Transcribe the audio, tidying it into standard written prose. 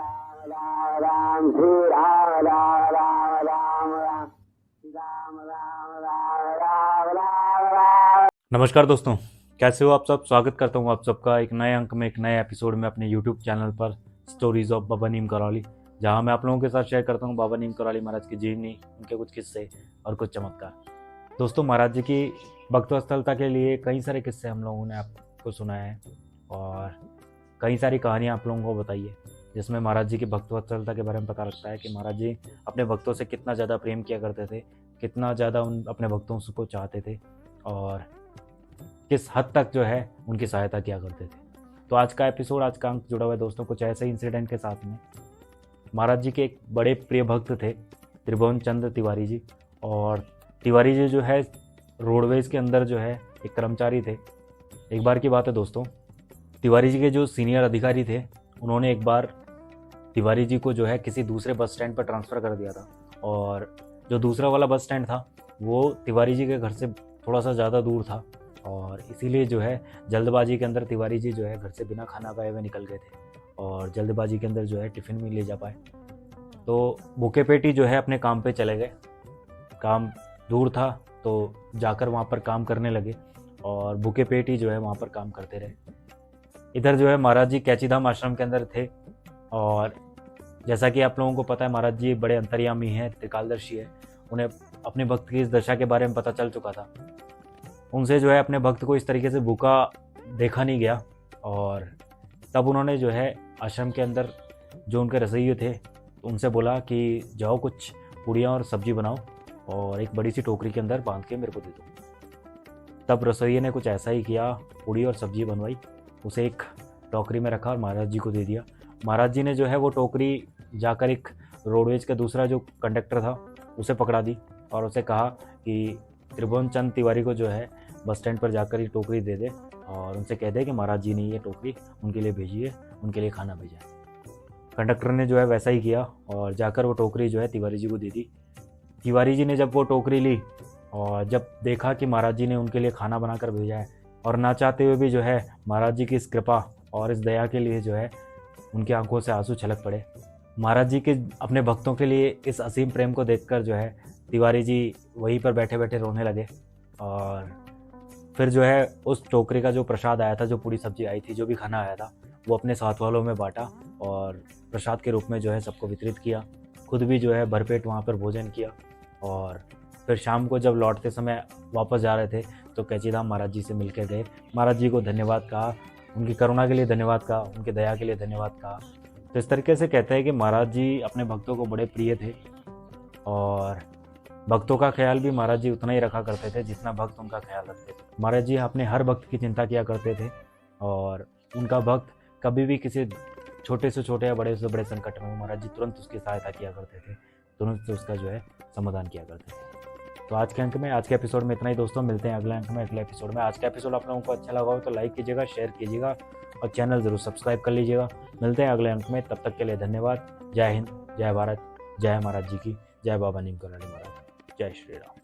राम राम श्री राम राम राम राम राम राम राम राम राम राम राम। नमस्कार दोस्तों, कैसे हो आप सब। स्वागत करता हूँ आप सबका एक नए अंक में, एक नए एपिसोड में अपने यूट्यूब चैनल पर स्टोरीज ऑफ बाबा नीम करौली, जहाँ मैं आप लोगों के साथ शेयर करता हूँ बाबा नीम करौली महाराज की जीवनी, उनके कुछ किस्से और कुछ चमत्कार। दोस्तों, महाराज जी की भक्तवत्सलता के लिए कई सारे किस्से हम लोगों ने आपको सुनाए हैं और कई सारी कहानियाँ आप लोगों को बताई है, जिसमें महाराज जी की भक्तवत्सलता के बारे में पता लगता है कि महाराज जी अपने भक्तों से कितना ज़्यादा प्रेम किया करते थे, कितना ज़्यादा उन अपने भक्तों को चाहते थे और किस हद तक जो है उनकी सहायता किया करते थे। तो आज का एपिसोड, आज का अंक जुड़ा हुआ है दोस्तों कुछ ऐसे इंसिडेंट के साथ में। महाराज जी के एक बड़े प्रिय भक्त थे त्रिभुवन चंद्र तिवारी जी, और तिवारी जी जो है रोडवेज के अंदर जो है एक कर्मचारी थे। एक बार की बात है दोस्तों, तिवारी जी के जो सीनियर अधिकारी थे उन्होंने एक बार तिवारी जी को जो है किसी दूसरे बस स्टैंड पर ट्रांसफ़र कर दिया था, और जो दूसरा वाला बस स्टैंड था वो तिवारी जी के घर से थोड़ा सा ज़्यादा दूर था, और इसीलिए जो है जल्दबाजी के अंदर तिवारी जी जो है घर से बिना खाना खाए हुए निकल गए थे और जल्दबाजी के अंदर जो है टिफ़िन भी ले जा पाए। तो भूखे पेटी जो है अपने काम पे चले गए। काम दूर था तो जाकर वहाँ पर काम करने लगे और भूखे पेट ही जो है वहाँ पर काम करते रहे। इधर जो है महाराज जी कैचीधाम आश्रम के अंदर थे, और जैसा कि आप लोगों को पता है महाराज जी बड़े अंतर्यामी हैं, त्रिकालदर्शी है। उन्हें अपने भक्त की इस दशा के बारे में पता चल चुका था। उनसे जो है अपने भक्त को इस तरीके से भूखा देखा नहीं गया, और तब उन्होंने जो है आश्रम के अंदर जो उनके रसोइये थे उनसे बोला कि जाओ कुछ पूड़ियाँ और सब्जी बनाओ और एक बड़ी सी टोकरी के अंदर बांध के मेरे को दे दो। तब रसोइये ने कुछ ऐसा ही किया, पूड़ी और सब्जी बनवाई, उसे एक टोकरी में रखा और महाराज जी को दे दिया। महाराज जी ने जो है वो टोकरी जाकर एक रोडवेज का दूसरा जो कंडक्टर था उसे पकड़ा दी और उसे कहा कि त्रिभुवन चंद तिवारी को जो है बस स्टैंड पर जाकर ये टोकरी दे दे और उनसे कह दे कि महाराज जी ने ये टोकरी उनके लिए भेजी है, उनके लिए खाना भेजा है। कंडक्टर ने जो है वैसा ही किया और जाकर वो टोकरी जो है तिवारी जी को दे दी। तिवारी जी ने जब वो टोकरी ली और जब देखा कि महाराज जी ने उनके लिए खाना बनाकर भेजा है, और ना चाहते हुए भी जो है महाराज जी की इस कृपा और इस दया के लिए जो है उनकी आंखों से आंसू छलक पड़े। महाराज जी के अपने भक्तों के लिए इस असीम प्रेम को देखकर जो है तिवारी जी वहीं पर बैठे बैठे रोने लगे, और फिर जो है उस टोकरी का जो प्रसाद आया था, जो पूरी सब्जी आई थी, जो भी खाना आया था, वो अपने साथ वालों में बांटा और प्रसाद के रूप में जो है सबको वितरित किया। खुद भी जो है भरपेट वहाँ पर भोजन किया, और फिर शाम को जब लौटते समय वापस जा रहे थे तो कैचीधाम महाराज जी से मिलकर गए। महाराज जी को धन्यवाद कहा, उनकी करुणा के लिए धन्यवाद कहा, उनकी दया के लिए धन्यवाद कहा। तो इस तरीके से कहते हैं कि महाराज जी अपने भक्तों को बड़े प्रिय थे, और भक्तों का ख्याल भी महाराज जी उतना ही रखा करते थे जितना भक्त उनका ख्याल रखते थे। महाराज जी अपने हर भक्त की चिंता किया करते थे, और उनका भक्त कभी भी किसी छोटे से छोटे या बड़े से बड़े संकट में महाराज जी तुरंत उसकी सहायता किया करते थे, तुरंत उसका जो है समाधान किया करते थे। तो आज के अंक में, आज के एपिसोड में इतना ही दोस्तों। मिलते हैं अगले अंक में, अगले एपिसोड में। आज का एपिसोड आप लोगों को अच्छा लगा हो तो लाइक कीजिएगा, शेयर कीजिएगा और चैनल ज़रूर सब्सक्राइब कर लीजिएगा। मिलते हैं अगले अंक में, तब तक के लिए धन्यवाद। जय हिंद, जय भारत, जय महाराज जी की, जय बाबा नीम करौली महाराज, जय श्री राम।